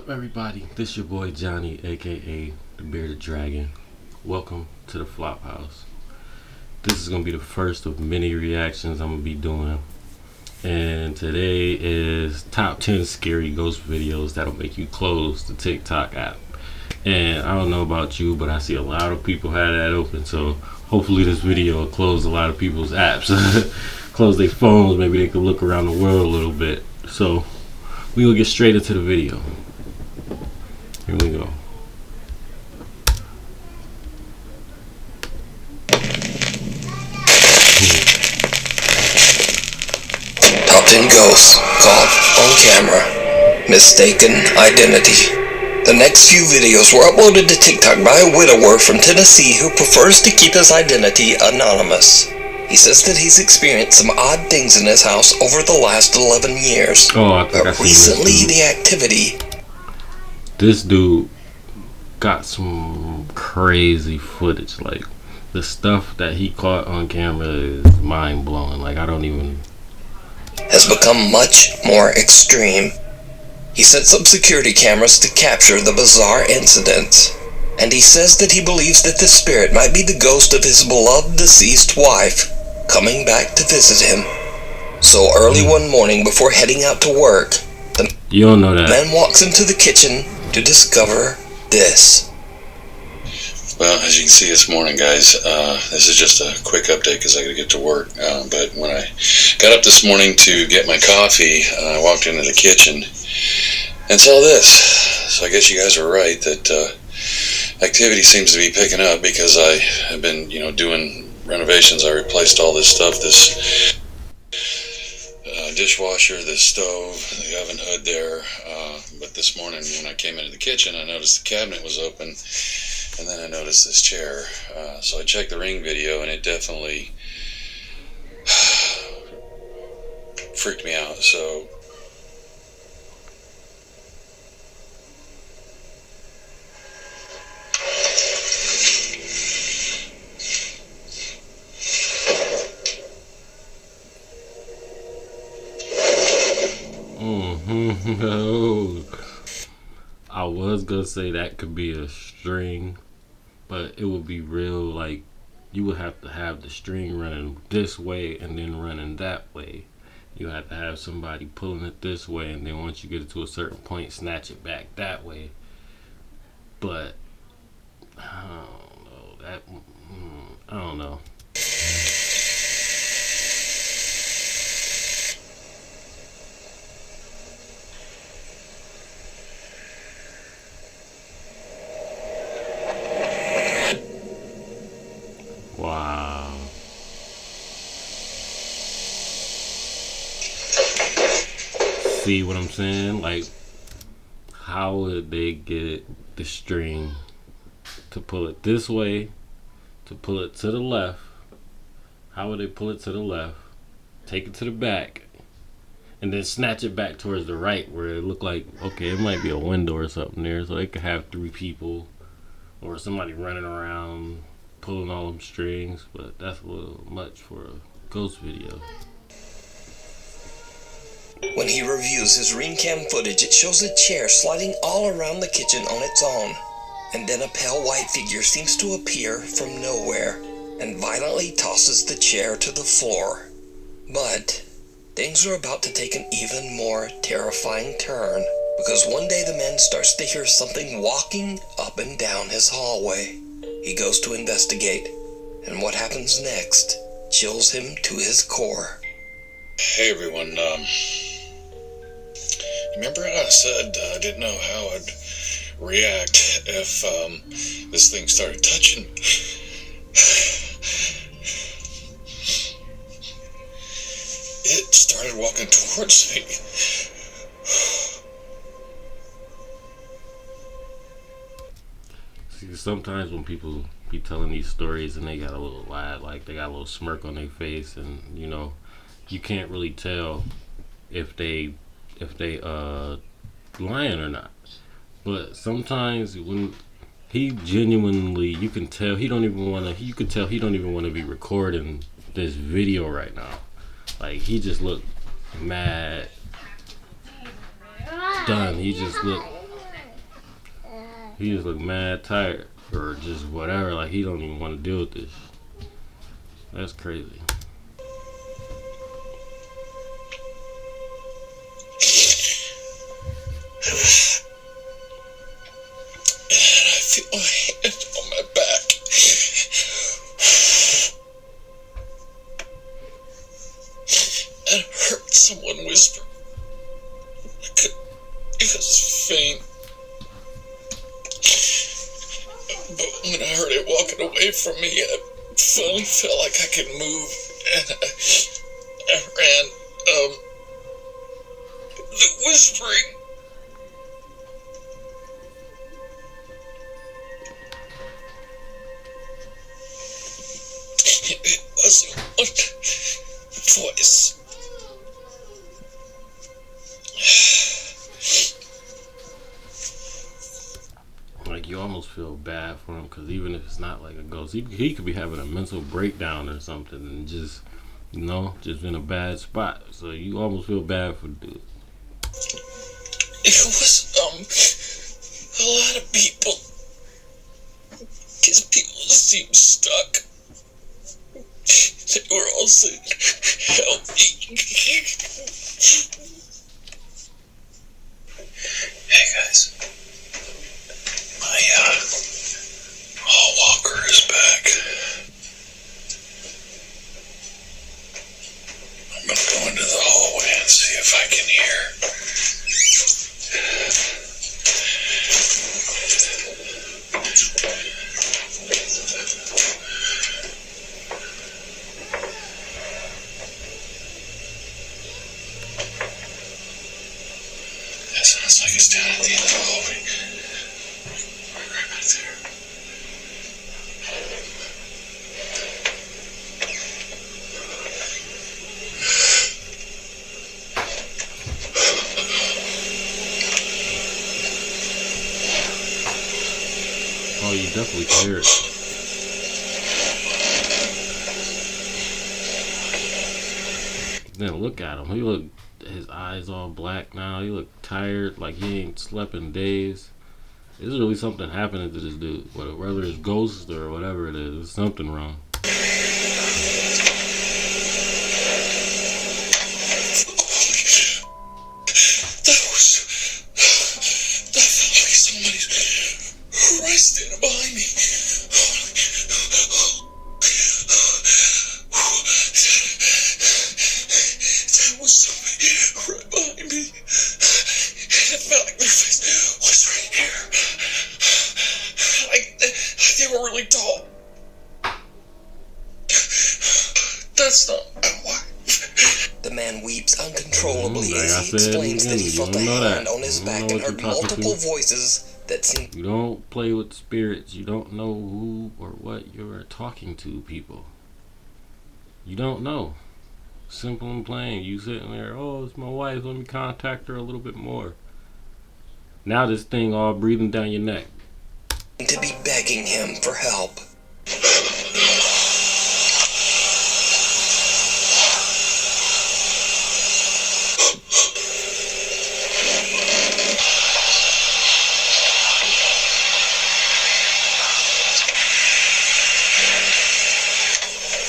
up, everybody? This your boy Johnny, aka the Bearded Dragon. Welcome to the Flophouse. This is gonna be the first of many reactions I'm gonna be doing, and today is top 10 scary ghost videos that'll make you close the TikTok app. And I don't know about you, but I see a lot of people have that open, so hopefully this video will close a lot of people's apps. Close their phones, maybe they can look around the world a little bit. So we will get straight into the video. Here we go. Top 10 ghosts caught on camera. Mistaken identity. The next few videos were uploaded to TikTok by a widower from Tennessee who prefers to keep his identity anonymous. He says that he's experienced some odd things in his house over the last 11 years. But recently the activity... This dude got some crazy footage. Like, the stuff that he caught on camera is mind-blowing. Like, I don't even... has become much more extreme. He set up security cameras to capture the bizarre incidents. And he says that he believes that the spirit might be the ghost of his beloved deceased wife coming back to visit him. So early one morning before heading out to work, the man walks into the kitchen to discover this. Well, as you can see this morning, guys, this is just a quick update because I got to get to work. But when I got up this morning to get my coffee, I walked into the kitchen and saw this. So I guess you guys are right that activity seems to be picking up because I have been, doing renovations. I replaced all this stuff, this dishwasher, this stove, the oven hood there. But this morning when I came into the kitchen, I noticed the cabinet was open, and then I noticed this chair. So I checked the Ring video, and it definitely freaked me out. So I was gonna say that could be a string, but it would be real, like, you would have to have the string running this way and then running that way. You have to have somebody pulling it this way, and then once you get it to a certain point, snatch it back that way. But I don't know. Wow. See what I'm saying? Like, how would they get the string to pull it this way, to pull it to the left? How would they pull it to the left, take it to the back, and then snatch it back towards the right where it looked like, okay, it might be a window or something there, so they could have 3 people or somebody running around pulling all them strings, but that's a little much for a ghost video. When he reviews his Ring cam footage, it shows a chair sliding all around the kitchen on its own, and then a pale white figure seems to appear from nowhere and violently tosses the chair to the floor. But things are about to take an even more terrifying turn, because one day the man starts to hear something walking up and down his hallway. He goes to investigate, and what happens next chills him to his core. Hey everyone, remember how I said I didn't know how I'd react if this thing started touching me? It started walking towards me. See, sometimes when people be telling these stories and they got a little laugh, like they got a little smirk on their face, and you can't really tell if they lying or not. But sometimes when he genuinely, you can tell he don't even want to be recording this video right now. Like, he just looked mad done. He just looked He just look mad tired or just whatever. Like he don't even want to deal with this. That's crazy. And I feel my hand on my back. And I heard someone whisper. It was faint. But when I heard it walking away from me, I finally felt like I could move. And I ran. The whispering. It wasn't one voice. Like you almost feel bad for him because even if it's not like a ghost, he could be having a mental breakdown or something and just, you know, just in a bad spot. So you almost feel bad for the dude. It was a lot of people. Because people seemed stuck. They were all saying, "Help me." Hey guys. My hall walker is back. I'm gonna go into the hallway and see if I can hear. That sounds like it's down at the end of the hallway. Right back there. Oh, you definitely can hear it. Then look at him. His eyes all black now. He look tired, like he ain't slept in days. There's really something happening to this dude. Whether it's ghosts or whatever it is, there's something wrong. That felt like somebody's right standing behind me. That was somebody right behind me. And it felt like their face was right here. Like they were really tall. That's not why. The man weeps uncontrollably Like I as he said explains that he again, felt a you don't know hand that. on his You back don't know and what heard you're talking multiple to. voices that seemed You don't play with spirits. You don't know who or what you're talking to, people. You don't know. Simple and plain. You sitting there, oh, it's my wife. Let me contact her a little bit more. Now this thing all breathing down your neck. to be begging him for help.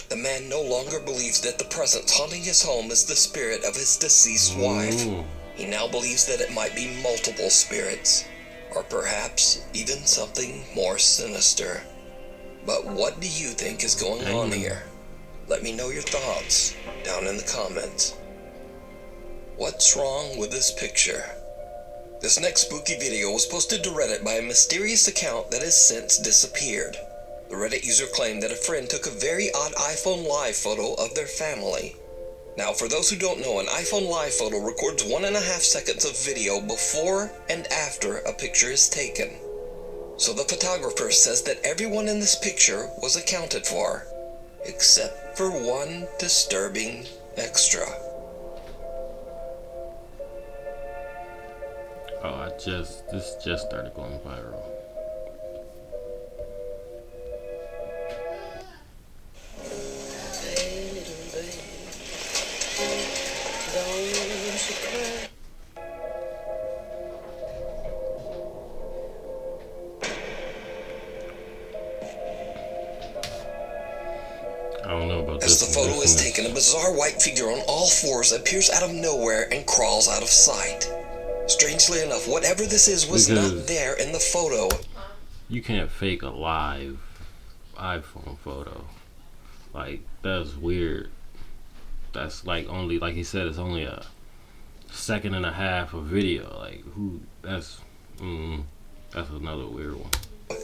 The man no longer believes that the presence haunting his home is the spirit of his deceased wife. He now believes that it might be multiple spirits, or perhaps even something more sinister. But what do you think is going on here? Let me know your thoughts down in the comments. What's wrong with this picture? This next spooky video was posted to Reddit by a mysterious account that has since disappeared. The Reddit user claimed that a friend took a very odd iPhone Live photo of their family. Now, for those who don't know, an iPhone Live photo records 1.5 seconds of video before and after a picture is taken. So the photographer says that everyone in this picture was accounted for, except for one disturbing extra. Oh, this just started going viral. I don't know about As this the one. photo This is one taken, a bizarre white figure on all fours appears out of nowhere and crawls out of sight. Strangely enough, whatever this is was Because- not there in the photo. You can't fake a live iPhone photo. Like, that's weird. That's like only, like he said, it's only a second and a half of video. Like, who? That's another weird one.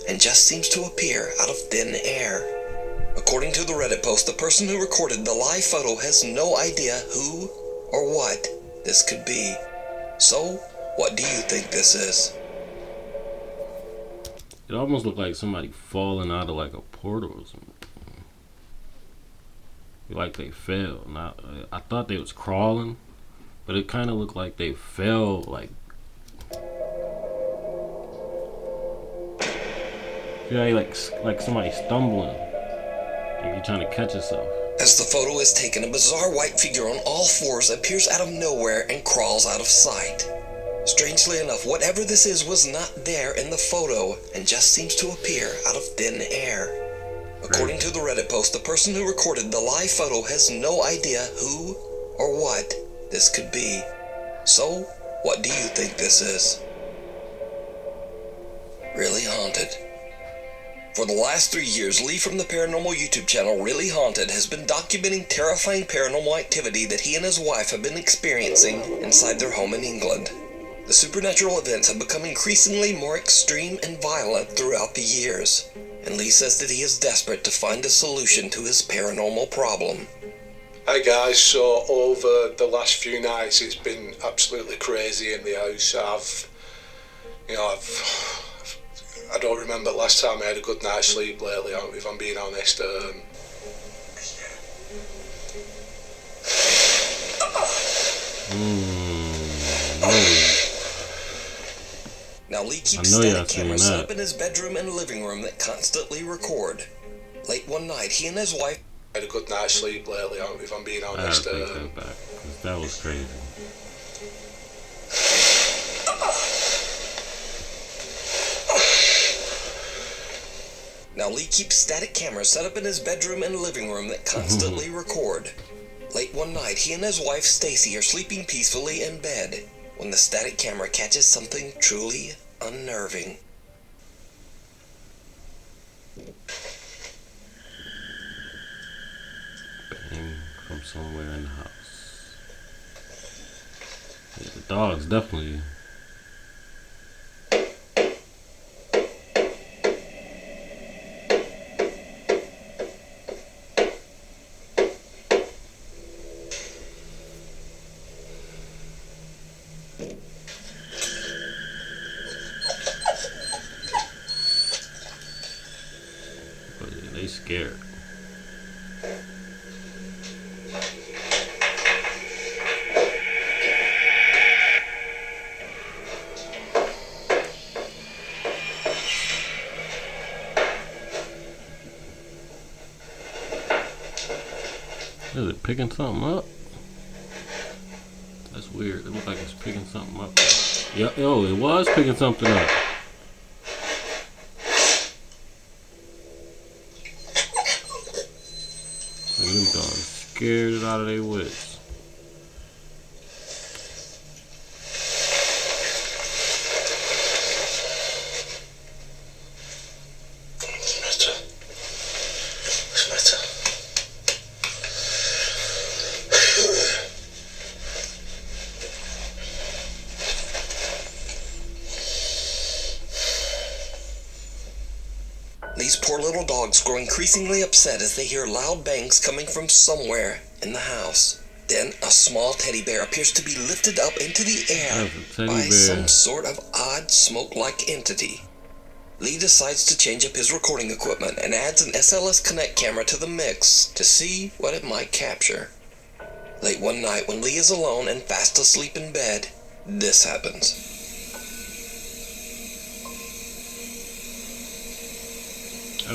And just seems to appear out of thin air. According to the Reddit post, the person who recorded the live photo has no idea who or what this could be. So, what do you think this is? It almost looked like somebody falling out of like a portal or something. Like they fell. Not, I thought they was crawling, but it kind of looked like they fell. Like, yeah, like somebody stumbling. Like you're trying to catch yourself. As the photo is taken, a bizarre white figure on all fours appears out of nowhere and crawls out of sight. Strangely enough, whatever this is was not there in the photo and just seems to appear out of thin air. According to the Reddit post, the person who recorded the live photo has no idea who or what this could be. So, what do you think this is? Really Haunted. For the last 3 years, Lee from the paranormal YouTube channel Really Haunted has been documenting terrifying paranormal activity that he and his wife have been experiencing inside their home in England. The supernatural events have become increasingly more extreme and violent throughout the years, and Lee says that he is desperate to find a solution to his paranormal problem. Hi guys, so over the last few nights it's been absolutely crazy in the house. I don't remember the last time I had a good night's sleep lately, if I'm being honest. Now Lee keeps static cameras set up in his bedroom and living room that constantly record. Late one night, he and his wife had a good night's sleep lately, if I'm being I honest. gotta take that back, 'cause that was crazy. Now Lee keeps static cameras set up in his bedroom and living room that constantly record. Late one night, he and his wife Stacy are sleeping peacefully in bed when the static camera catches something truly unnerving. Bang from somewhere in the house. Yeah, the dog's definitely. They scared. Is it picking something up? That's weird. It looks like it's picking something up. Yo, it was picking something up. Look at them dogs. Scared it out of their wits. These poor little dogs grow increasingly upset as they hear loud bangs coming from somewhere in the house. Then a small teddy bear appears to be lifted up into the air That's a teddy by bear. some sort of odd smoke-like entity. Lee decides to change up his recording equipment and adds an SLS Connect camera to the mix to see what it might capture. Late one night, when Lee is alone and fast asleep in bed, this happens.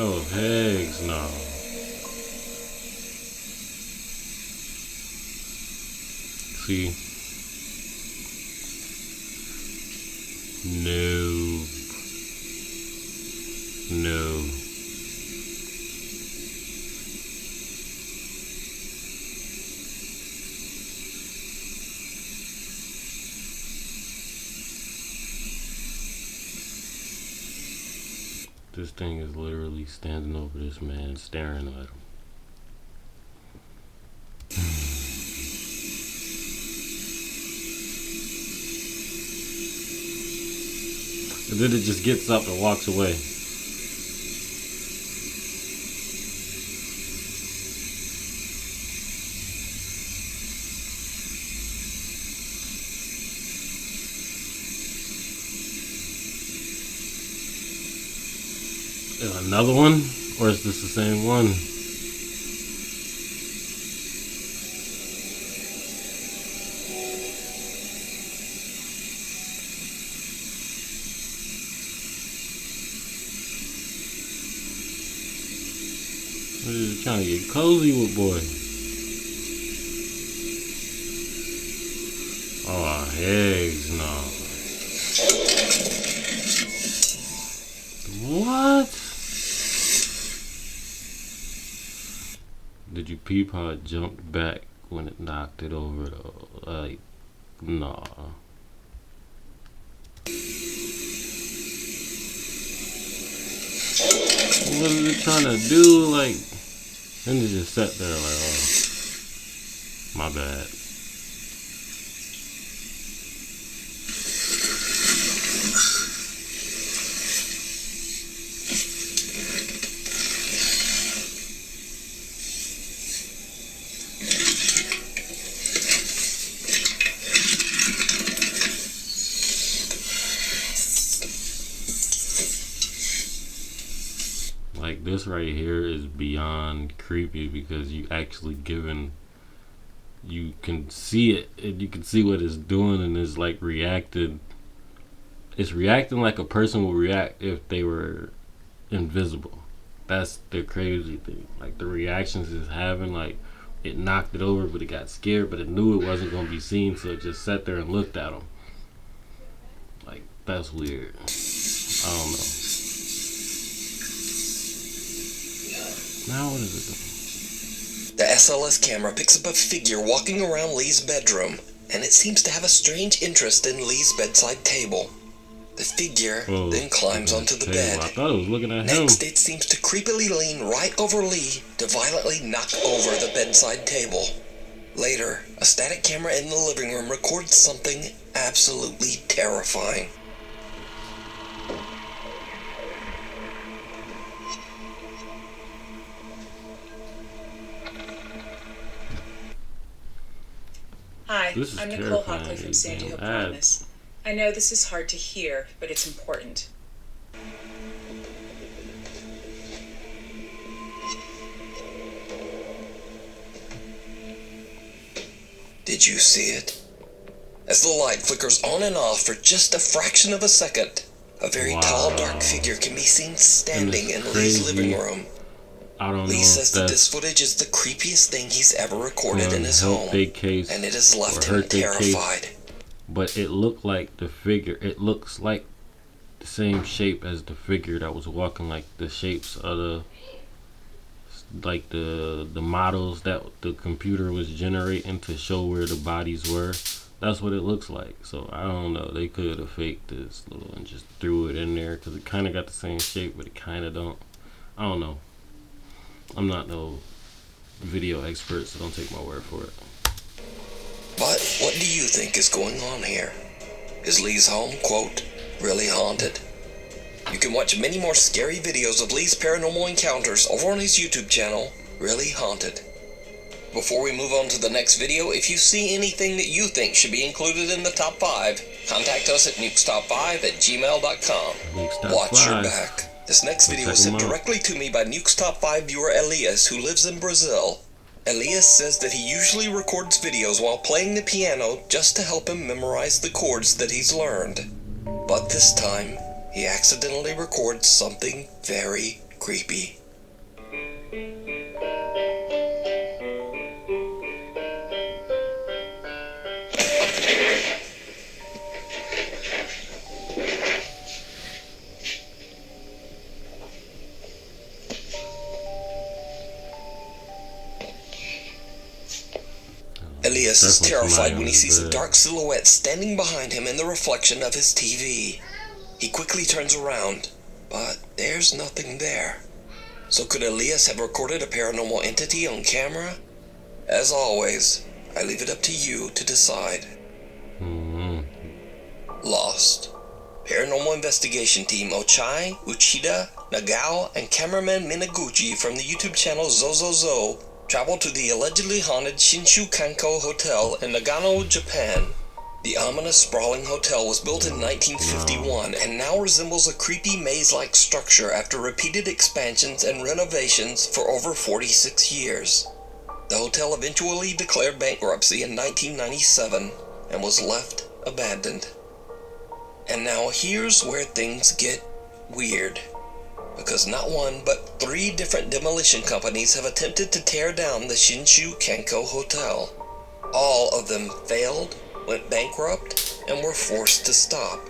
Oh, heck no. See? No. No. This thing is literally standing over this man, staring at him. And then it just gets up and walks away. Another one? Or is this the same one? We're just trying to get cozy with boy. Oh, eggs, no. What? Did you peep how it jumped back when it knocked it over though? Like, nah. What is it trying to do? Like, and it just sat there like, oh, my bad. Like, this right here is beyond creepy because you actually you can see it and you can see what it's doing, and it's like reacting. It's reacting like a person would react if they were invisible. That's the crazy thing. Like, the reactions it's having, like, it knocked it over, but it got scared, but it knew it wasn't going to be seen, so it just sat there and looked at him. Like, that's weird. I don't know. Now what is it doing? The SLS camera picks up a figure walking around Lee's bedroom, and it seems to have a strange interest in Lee's bedside table. The figure then climbs onto the bed. I thought it was looking at him. Next, it seems to creepily lean right over Lee to violently knock over the bedside table. Later, a static camera in the living room records something absolutely terrifying. Hi, I'm Nicole Hockley from Sandy Hook Promise. I know this is hard to hear, but it's important. Did you see it? As the light flickers on and off for just a fraction of a second, a very tall, dark figure can be seen standing in Lee's living room. I don't know. Lee says that this footage is the creepiest thing he's ever recorded in his home, and it has left him terrified. But it looked like the figure. It looks like the same shape as the figure that was walking, like the shapes of the models that the computer was generating to show where the bodies were. That's what it looks like. So I don't know. They could have faked this little and just threw it in there because it kind of got the same shape, but it kind of don't. I don't know. I'm not no video expert, so don't take my word for it. But what do you think is going on here? Is Lee's home, quote, really haunted? You can watch many more scary videos of Lee's paranormal encounters over on his YouTube channel, Really Haunted. Before we move on to the next video, if you see anything that you think should be included in the top 5, contact us at nukestop5@gmail.com. Watch your back. This next video was sent directly to me by Nuke's Top 5 viewer Elias, who lives in Brazil. Elias says that he usually records videos while playing the piano just to help him memorize the chords that he's learned. But this time, he accidentally records something very creepy. Elias is terrified when he sees a dark silhouette standing behind him in the reflection of his TV. He quickly turns around, but there's nothing there. So could Elias have recorded a paranormal entity on camera? As always, I leave it up to you to decide. Lost. Paranormal investigation team Ochai, Uchida, Nagao, and cameraman Minaguchi from the YouTube channel Zozozo traveled to the allegedly haunted Shinshu Kanko Hotel in Nagano, Japan. The ominous sprawling hotel was built in 1951 and now resembles a creepy maze-like structure after repeated expansions and renovations for over 46 years. The hotel eventually declared bankruptcy in 1997 and was left abandoned. And now here's where things get weird, because not one but 3 different demolition companies have attempted to tear down the Shinshu Kanko Hotel. All of them failed, went bankrupt, and were forced to stop.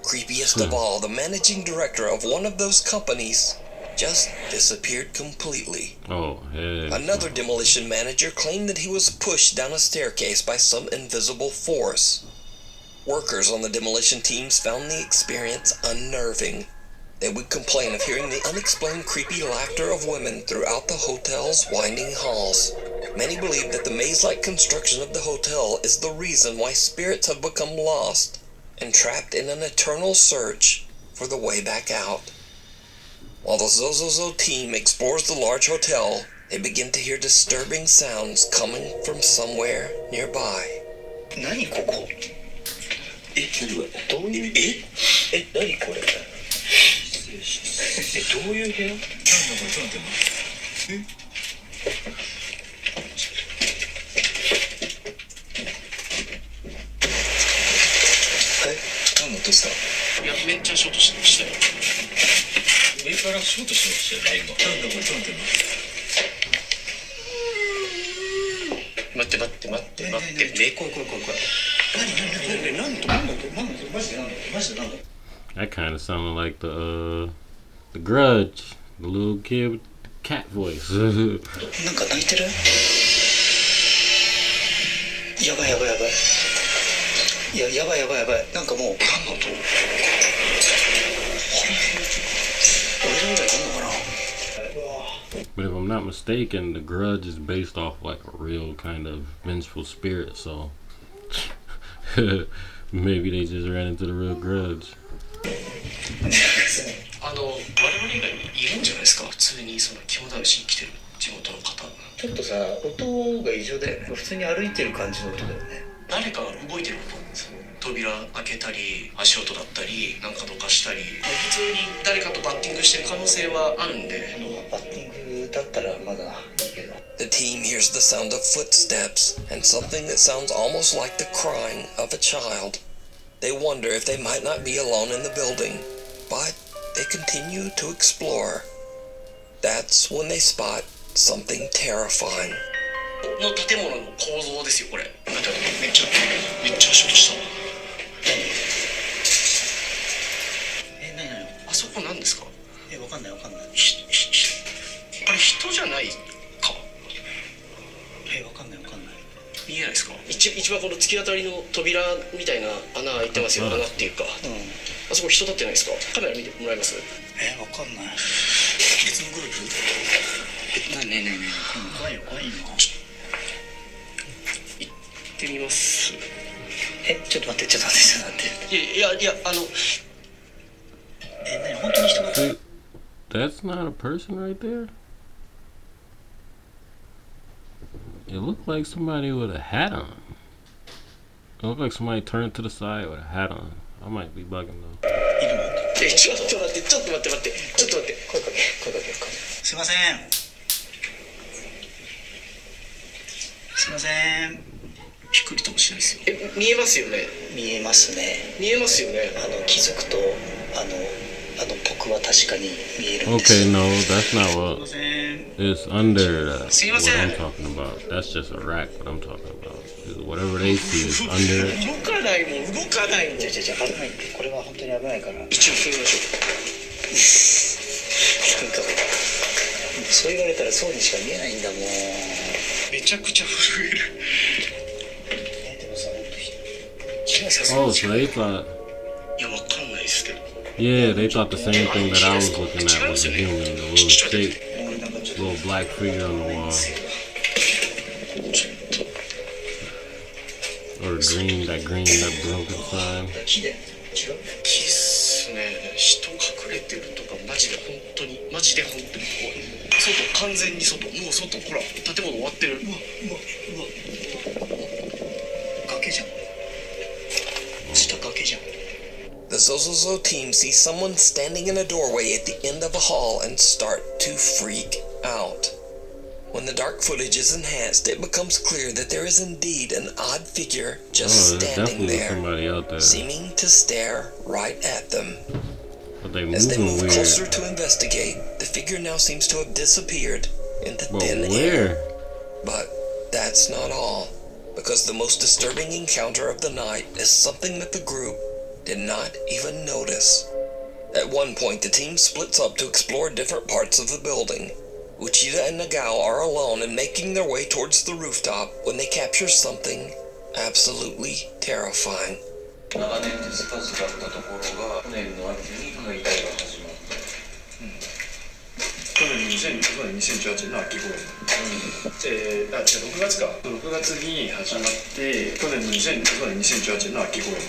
Creepiest of all, the managing director of one of those companies just disappeared completely. Another demolition manager claimed that he was pushed down a staircase by some invisible force. Workers on the demolition teams found the experience unnerving. They would complain of hearing the unexplained creepy laughter of women throughout the hotel's winding halls. Many believe that the maze-like construction of the hotel is the reason why spirits have become lost and trapped in an eternal search for the way back out. While the Zozozo team explores the large hotel, they begin to hear disturbing sounds coming from somewhere nearby. 何ここどういう何これどういう部屋なんだこれちょっと待って何の音ですかいやめっちゃショートしたよ上からショートしましたよね今なんだこれちょっと待って待って待って待って怖いThat kind of sounded like the Grudge, the little kid with the cat voice. なんか泣いてるやばいやばいやばいいややばいやばいやばいなんかもう何の音俺ら以外いんのかな But if I'm not mistaken, the Grudge is based off like a real kind of vengeful spirit, so maybe they just ran into the real Grudge. 我々以外いるんじゃないですか普通にその肝試しに来てる地元の方ちょっとさ音が異常だよね普通に歩いてる感じの音だよね誰かが動いてる音扉開けたり足音だったりなんかどかしたり普通に誰かとバッティングしてる可能性はあるんでバッティングだったらまだいいけど The team hears the sound of footsteps and something that sounds almost like the crying of a child. They wonder if they might not be alone in the building, but they continue to explore. That's when they spot something terrifying. の建物の構造ですよこれめっちゃショートしたわ何あそこ何ですかわかんないあれ人じゃないかわかんない見えないですか一番この突き当たりの扉みたいな穴開いてますよ穴っていうか、あそこ人立ってないですかカメラ見てもらえますわかんない別のグループねえ怖いよ行ってみますちょっと待っていや本当に人が That's not a person right there? It looked like somebody with a hat on. It looked like somebody turned to the side with a hat on. I might be bugging though. ちょっと待って声かけすいませんびっくりともしないですよ見えますよね見えますね気づくと僕は確かに見えるんです Okay, no, that's not what it's under what I'm talking about. That's just a rack. What I'm talking about is whatever they see is under it. 動かないじゃ危ないこれは本当に危ないから一応踏みましょうそう言われたらそうにしか見えないんだもんめちゃくちゃ震えるでもさ本当に Oh, so they thought いやわかんないですけど Yeah, they thought the same thing that I was looking at was a human. The little shape, little black figure on the wall. Or green, that broken sign. 木っすね。人隠れてるとかマジで本当に怖い。外完全に外、もう外ほら建物終わってる。うわ。崖じゃん。下崖じゃん。The Zozozo team sees someone standing in a doorway at the end of a hall and start to freak out. When the dark footage is enhanced, it becomes clear that there is indeed an odd figure just standing there, seeming to stare right at them. As they move closer to investigate, the figure now seems to have disappeared into thin air. But that's not all, because the most disturbing encounter of the night is something that the group did not even notice. At one point, the team splits up to explore different parts of the building. Uchida and Nagao are alone and making their way towards the rooftop when they capture something absolutely terrifying. 長年手つかずだったところが去年の秋にこの遺体が始まった。去年2018年の秋頃。6月か。6月に始まって去年の2018年の秋頃。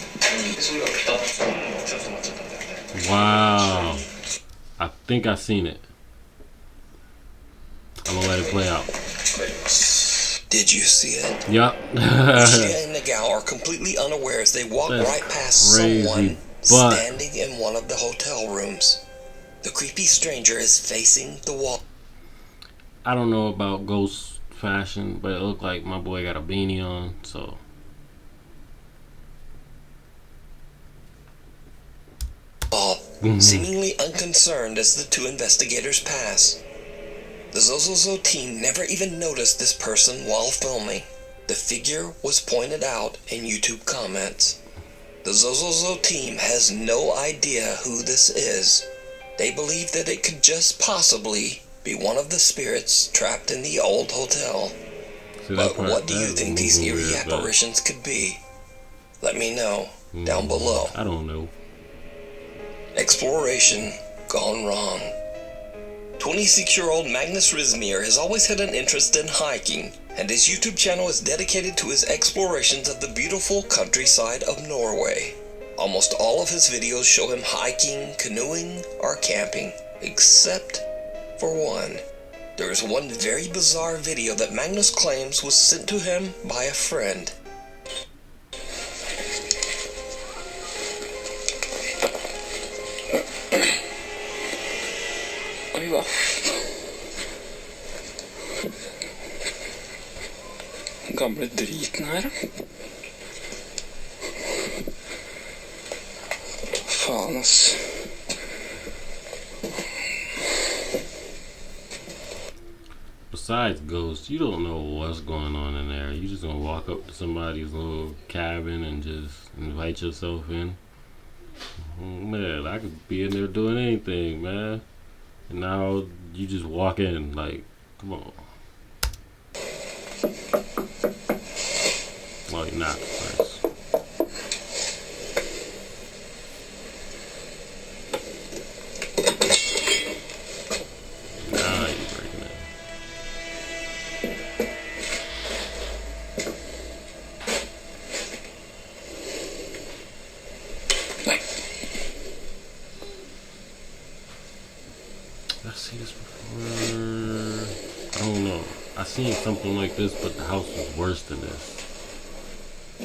それがピタッと止まっちゃったんだよね。Wow. I think I've seen it. I'm gonna let it play out. Did you see it? Yup. Uchida and Nagao are completely unaware as they walk right past someone standing in one of the hotel rooms. The creepy stranger is facing the wall. I don't know about ghost fashion, but it looked like my boy got a beanie on, so. Seemingly unconcerned as the two investigators pass. The Zozozo team never even noticed this person while filming. The figure was pointed out in YouTube comments. The Zozozo team has no idea who this is. They believe that it could just possibly be one of the spirits trapped in the old hotel. But what do you think these eerie apparitions could be? Let me know down below. I don't know. Exploration gone wrong. 26-year-old Magnus Rizmir has always had an interest in hiking, and his YouTube channel is dedicated to his explorations of the beautiful countryside of Norway. Almost all of his videos show him hiking, canoeing, or camping, except for one. There is one very bizarre video that Magnus claims was sent to him by a friend. Gamle driten her. Faen, ass. Besides ghosts, you don't know what's going on in there. You just gonna walk up to somebody's little cabin and just invite yourself in. Man, I could be in there doing anything, man. And now you just walk in, like, come on. Well, you're not first. Nah, you're breaking it. I've seen this before. I don't know. I seen something like this, but the house was worse than this.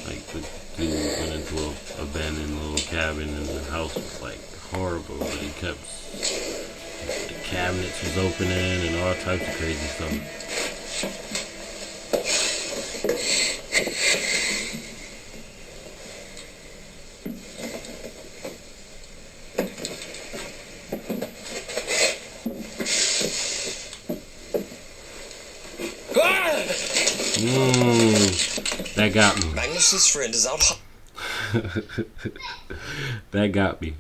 Like, the dude went into an abandoned little cabin and the house was like horrible, but he kept, the cabinets was opening and all types of crazy stuff. That got me. Magnus's friend is out. That got me.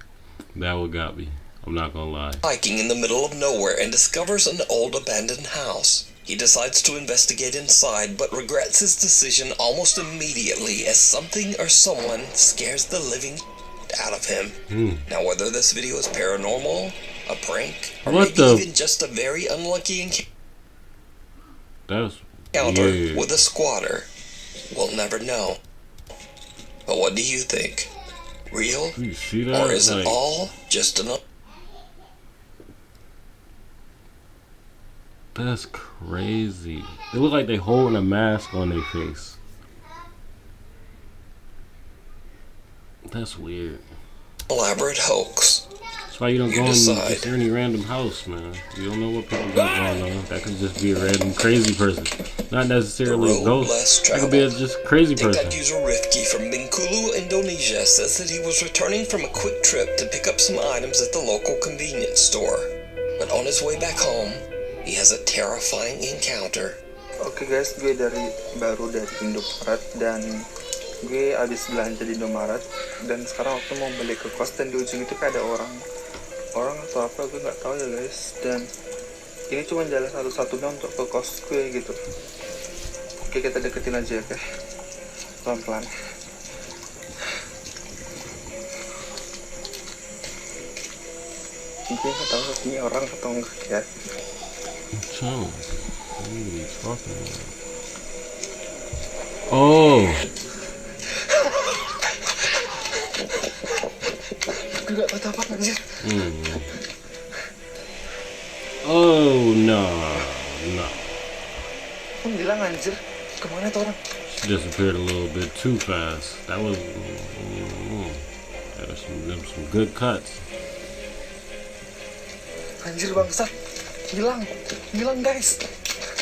That one got me. I'm not gonna lie. Hiking in the middle of nowhere and discovers an old abandoned house. He decides to investigate inside, but regrets his decision almost immediately as something or someone scares the living out of him. Now, whether this video is paranormal, a prank, or What maybe even just a very unlucky That's encounter weird. with a squatter, we'll never know. But what do you think? Real? You see that? Or is it Like, all just an... that's crazy. They look like they holding a mask on their face. That's weird. elaborate hoax? That's why you don't You go in decide. just any random house, man. You don't know what people got going on. That could just be a random crazy person. Not necessarily The a road ghost. less That could be a traveled. just crazy person. TikTok user Rifki from Bengkulu, Indonesia says that he was returning from a quick trip to pick up some items at the local convenience store. But on his way back home, he has a terrifying encounter. Oke guys, gue baru dari Indomaret dan gue abis belanja di Indomaret dan sekarang waktu mau balik ke kos dan di ujung itu kayak ada orang atau apa gue nggak tahu ya guys, dan ini cuma jalan satu-satunya untuk ke kos gue gitu. Oke, kita deketin aja, oke, pelan-pelan. Gue nggak tahu ini orang atau enggak ya. What are you talking about? Oh. Gue nggak tahu apa anjir. Oh no. Kan bilang anjir, kemana tuh orang? She disappeared a little bit too fast. That was that was some good cuts. Anjir bangsat, hilang guys.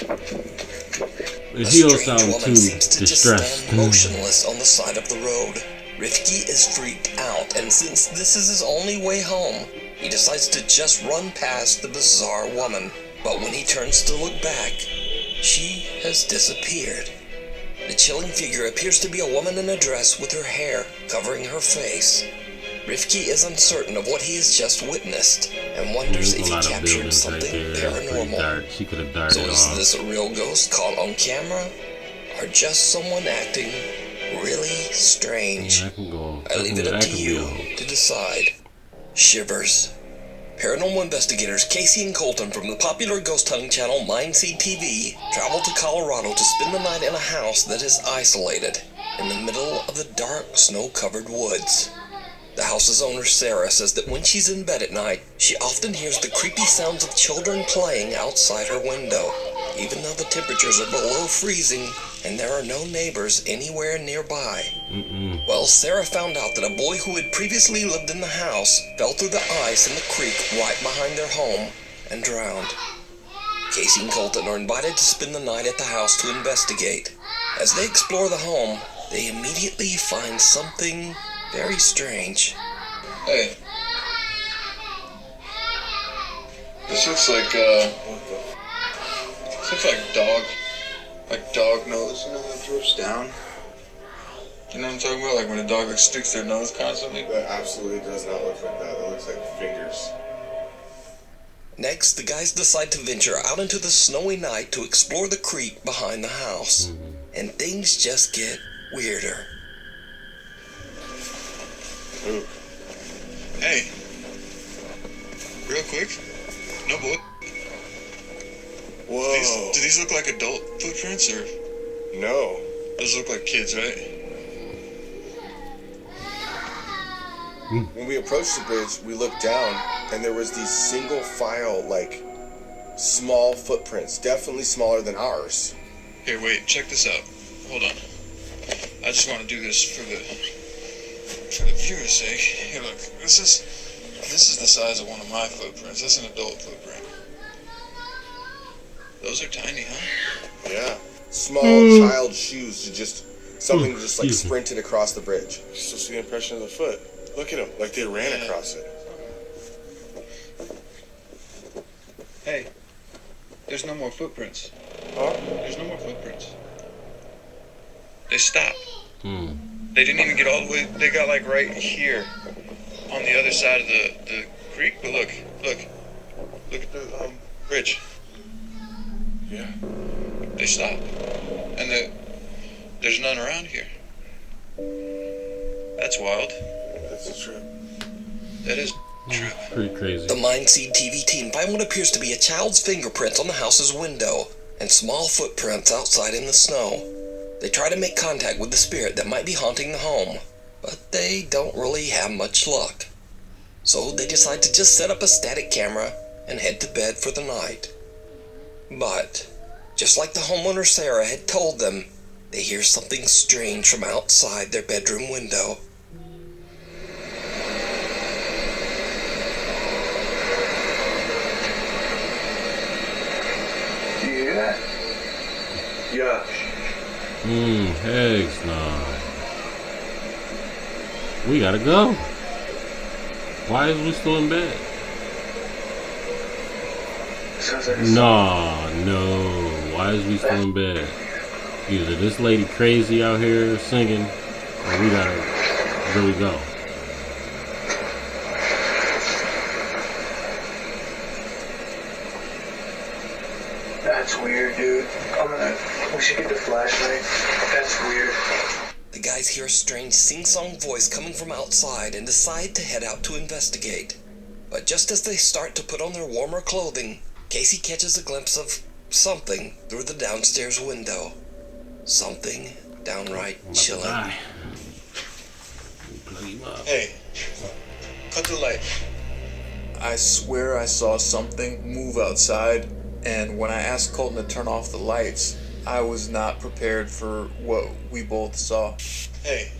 A He don't strange sound woman too seems to just distressed. stand motionless on the side of the road. Rifki is freaked out, and since this is his only way home, he decides to just run past the bizarre woman. But when he turns to look back, she has disappeared. The chilling figure appears to be a woman in a dress with her hair covering her face. Rifki is uncertain of what he has just witnessed and wonders if There's a he lot of captured buildings right something there. That's pretty paranormal. dark. She could have darted So is off. this a real ghost caught on camera, or just someone acting really strange? Yeah, I can go. I leave it up that to can be you a hoax. to decide. Shivers. Paranormal investigators Casey and Colton from the popular ghost hunting channel Mindseed TV traveled to Colorado to spend the night in a house that is isolated in the middle of the dark, snow-covered woods. The house's owner, Sarah, says that when she's in bed at night, she often hears the creepy sounds of children playing outside her window, even though the temperatures are below freezing and there are no neighbors anywhere nearby. Well, Sarah found out that a boy who had previously lived in the house fell through the ice in the creek right behind their home and drowned. Casey and Colton are invited to spend the night at the house to investigate. As they explore the home, they immediately find something very strange. Hey. This looks like dog nose, you know, that drips down. You know what I'm talking about? Like when a dog sticks their nose constantly? That absolutely does not look like that. That looks like fingers. Next, the guys decide to venture out into the snowy night to explore the creek behind the house. And things just get weirder. Ooh. Hey. Real quick. No boy. Whoa. Do these look like adult footprints or No. those look like kids, right? When we approached the bridge, we looked down, and there was these single file, like, small footprints. Definitely smaller than ours. Here, wait, check this out. Hold on. I just want to do this for the viewer's sake. Here, look. This is the size of one of my footprints. That's an adult footprint. Those are tiny, huh? Yeah. Small child shoes to just something just like sprinted across the bridge. You still see the impression of the foot. Look at them, like they ran across it. Hey, there's no more footprints. Huh? There's no more footprints. They stopped. Hmm. They didn't even get all the way. They got like right here on the other side of the creek. But look at the bridge. Yeah. They stopped, and there's none around here. That's wild. That's a trip. That is true. Pretty crazy. The Mindseed TV team find what appears to be a child's fingerprints on the house's window and small footprints outside in the snow. They try to make contact with the spirit that might be haunting the home, but they don't really have much luck. So they decide to just set up a static camera and head to bed for the night. But, just like the homeowner Sarah had told them, they hear something strange from outside their bedroom window. Do you hear that? Yeah. Heck nah. We gotta go. Why is we still in bed? Nah, no. Why is we still in bed? Either this lady crazy out here singing, or we gotta really go. That's weird, dude. We should get the flashlight. That's weird. The guys hear a strange sing-song voice coming from outside and decide to head out to investigate. But just as they start to put on their warmer clothing, Casey catches a glimpse of something through the downstairs window. Something downright chilling. Hey, cut the light. I swear I saw something move outside, and when I asked Colton to turn off the lights, I was not prepared for what we both saw. Hey,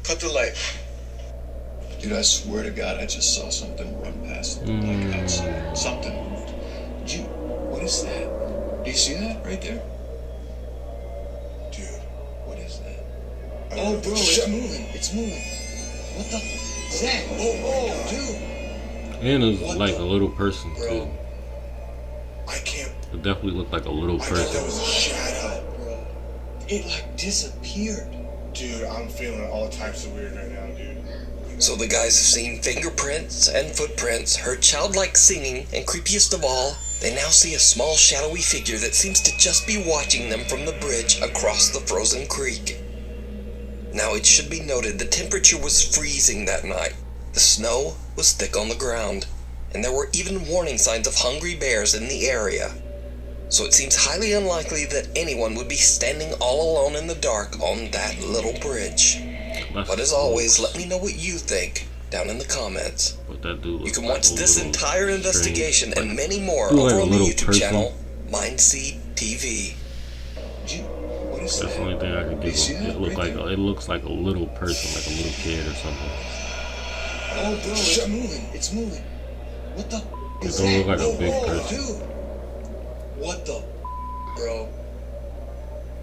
cut the light. Dude, I swear to God, I just saw something run past, like outside. Something moved. What is that? Do you see that right there? Dude, what is that? Oh, bro, it's moving. It's moving. What the? Zach, oh, dude. And it's like a little person, too. I can't. It definitely looked like a little person. I thought that was a shadow, bro. It like disappeared. Dude, I'm feeling all types of weird right now, dude. So the guys have seen fingerprints and footprints, heard childlike singing, and creepiest of all, they now see a small shadowy figure that seems to just be watching them from the bridge across the frozen creek. Now it should be noted the temperature was freezing that night. The snow was thick on the ground, and there were even warning signs of hungry bears in the area. So it seems highly unlikely that anyone would be standing all alone in the dark on that little bridge. But as always, let me know what you think down in the comments. You can watch this entire investigation and many more over on the YouTube channel, Mindseed TV. That's the only thing I can give them. It looks like a little person, like a little kid or something. Oh, bro, it's moving. It's moving. What the? It don't look like a big person. Dude. What the, bro?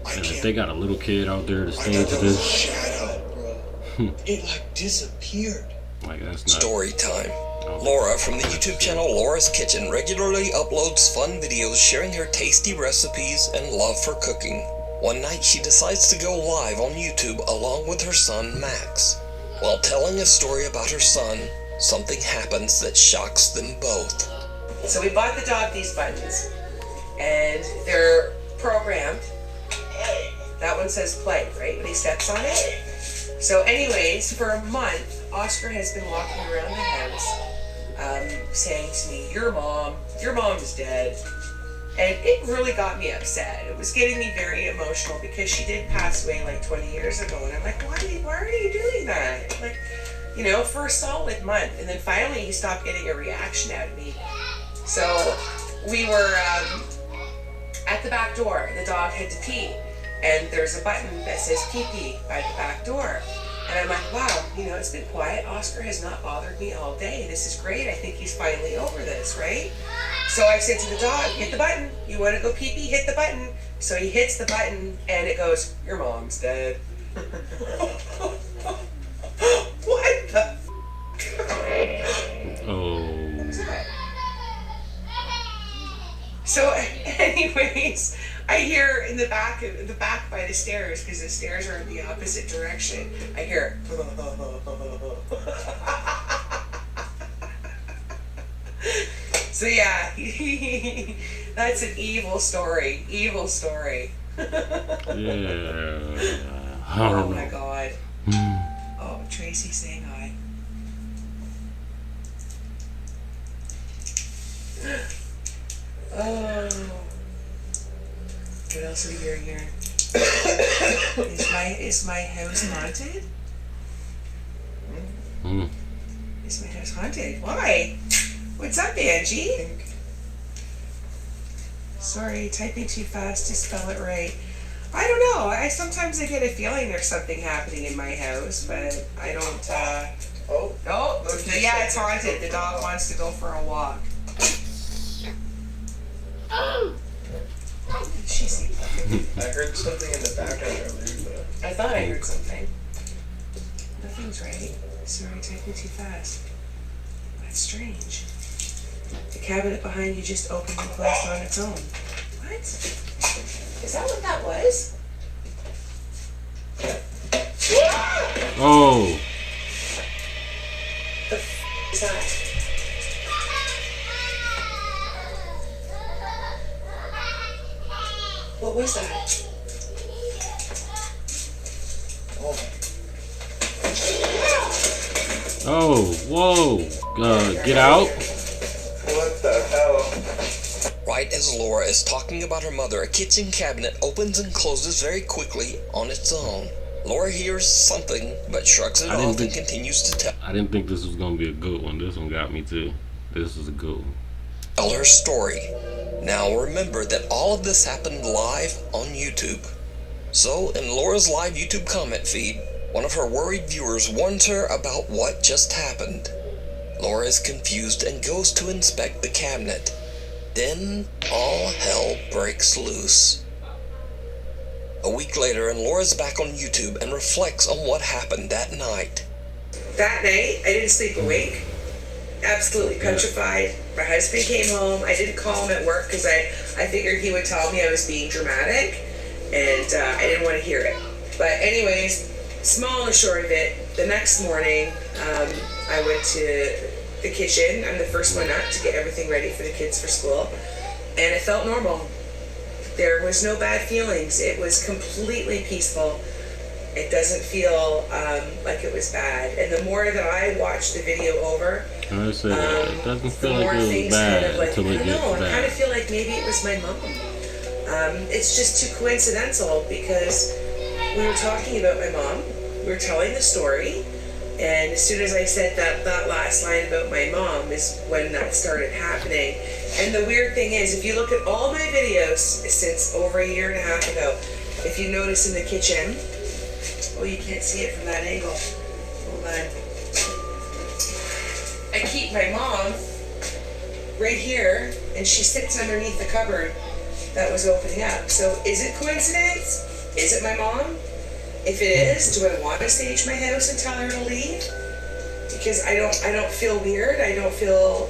And if they got a little kid out there to stand to this, shadow, bro. It like disappeared. Like that's not story time. Laura from the YouTube channel Laura's Kitchen regularly uploads fun videos sharing her tasty recipes and love for cooking. One night she decides to go live on YouTube along with her son Max. While telling a story about her son, something happens that shocks them both. So we bought the dog these buttons, and they're programmed. That one says play, right, when he steps on it? So anyways, for a month, Oscar has been walking around the house saying to me, your mom is dead. And it really got me upset. It was getting me very emotional because she did pass away like 20 years ago. And I'm like, why are you doing that? Like, you know, for a solid month. And then finally he stopped getting a reaction out of me. So we were at the back door. The dog had to pee. And there's a button that says pee pee by the back door. And I'm like, wow, you know, it's been quiet. Oscar has not bothered me all day. This is great. I think he's finally over this, right? So I said to the dog, hit the button. You want to go pee pee? Hit the button. So he hits the button and it goes, your mom's dead. What the? Oh. So anyways, I hear in the back by the stairs, because the stairs are in the opposite direction, I hear so yeah, that's an evil story. Yeah. Oh my god. Oh, Tracy saying hi. Oh. What else are we hearing here? Is my house haunted? Is my house haunted? Why? What's up, Angie? Sorry, typing too fast to spell it right. I don't know. Sometimes I get a feeling there's something happening in my house, but I don't. Oh, yeah, it's haunted. The dog wants to go for a walk. She seemed I heard something in the background earlier, but I thought I heard something. Nothing's right. Sorry, typing too fast. That's strange. The cabinet behind you just opened and closed on its own. What? Is that what that was? Oh. The is that? What was that? Oh, whoa. Get out. what the hell? Right as Laura is talking about her mother, a kitchen cabinet opens and closes very quickly on its own. Laura hears something, but shrugs it off and continues to tell. I didn't think this was going to be a good one. This one got me too. This is a good one. Tell her story. Now remember that all of this happened live on YouTube. So, in Laura's live YouTube comment feed, one of her worried viewers warns her about what just happened. Laura is confused and goes to inspect the cabinet. Then, all hell breaks loose. A week later, and Laura's back on YouTube and reflects on what happened that night. That night, I didn't sleep awake. Absolutely petrified. My husband came home. I didn't call him at work because I figured he would tell me I was being dramatic, and I didn't want to hear it. But anyways, small and short of it, the next morning, I went to the kitchen. I'm the first one up to get everything ready for the kids for school, and it felt normal. There was no bad feelings. It was completely peaceful. It doesn't feel like it was bad. And the more that I watched the video over, it doesn't feel the like more it was things bad kind of like, until it gets I bad. kind of feel like maybe it was my mom. It's just too coincidental because we were talking about my mom. We were telling the story. And as soon as I said that last line about my mom is when that started happening. And the weird thing is, if you look at all my videos since over a year and a half ago, if you notice in the kitchen, oh, you can't see it from that angle. Hold on. I keep my mom right here, and she sits underneath the cupboard that was opening up. So is it coincidence? Is it my mom? If it is, do I want to stage my house and tell her to leave? Because I don't feel weird. I don't feel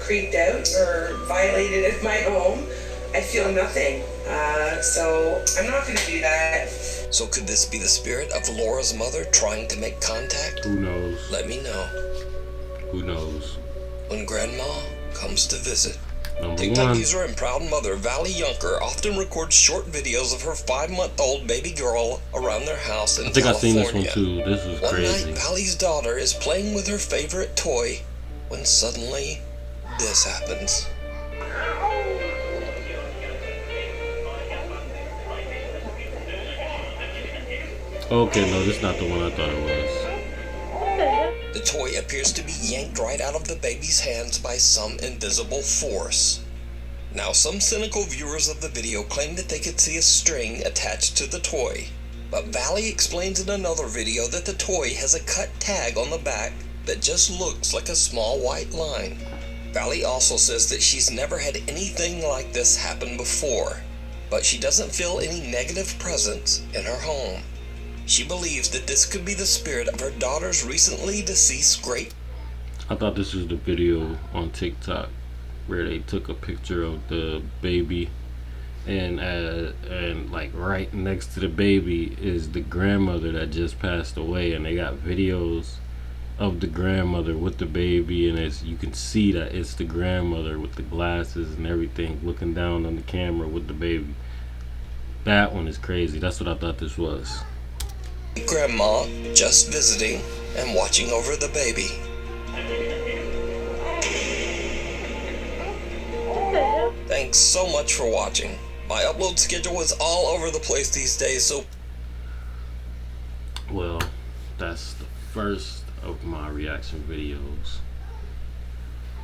creeped out or violated at my home. I feel nothing. So I'm not going to do that. So could this be the spirit of Laura's mother trying to make contact? Who knows? Let me know. Who knows? When Grandma comes to visit. Number TikTok one. user and proud mother Valley Yunker often records short videos of her 5-month-old baby girl around their house in I think I've seen California. this one too. This is One crazy. night, Valley's daughter is playing with her favorite toy when suddenly this happens. Okay, no, this is not the one I thought it was. The toy appears to be yanked right out of the baby's hands by some invisible force. Now, some cynical viewers of the video claim that they could see a string attached to the toy, but Valley explains in another video that the toy has a cut tag on the back that just looks like a small white line. Valley also says that she's never had anything like this happen before, but she doesn't feel any negative presence in her home. She believes that this could be the spirit of her daughter's recently deceased great. I thought this was the video on TikTok where they took a picture of the baby, and like right next to the baby is the grandmother that just passed away, and they got videos of the grandmother with the baby, and you can see that it's the grandmother with the glasses and everything looking down on the camera with the baby. That one is crazy. That's what I thought this was. Grandma just visiting and watching over the baby. Thanks so much for watching. My upload schedule is all over the place these days, so... Well, that's the first of my reaction videos.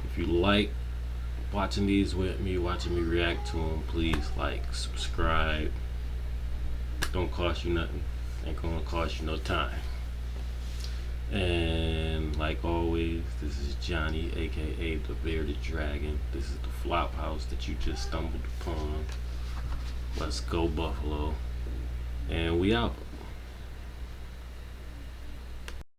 If you like watching these with me, watching me react to them, please like, subscribe. Don't cost you nothing. Ain't gonna cost you no time. And like always, this is Johnny, aka the Bearded Dragon. This is the Flophouse that you just stumbled upon. Let's go Buffalo. And we out.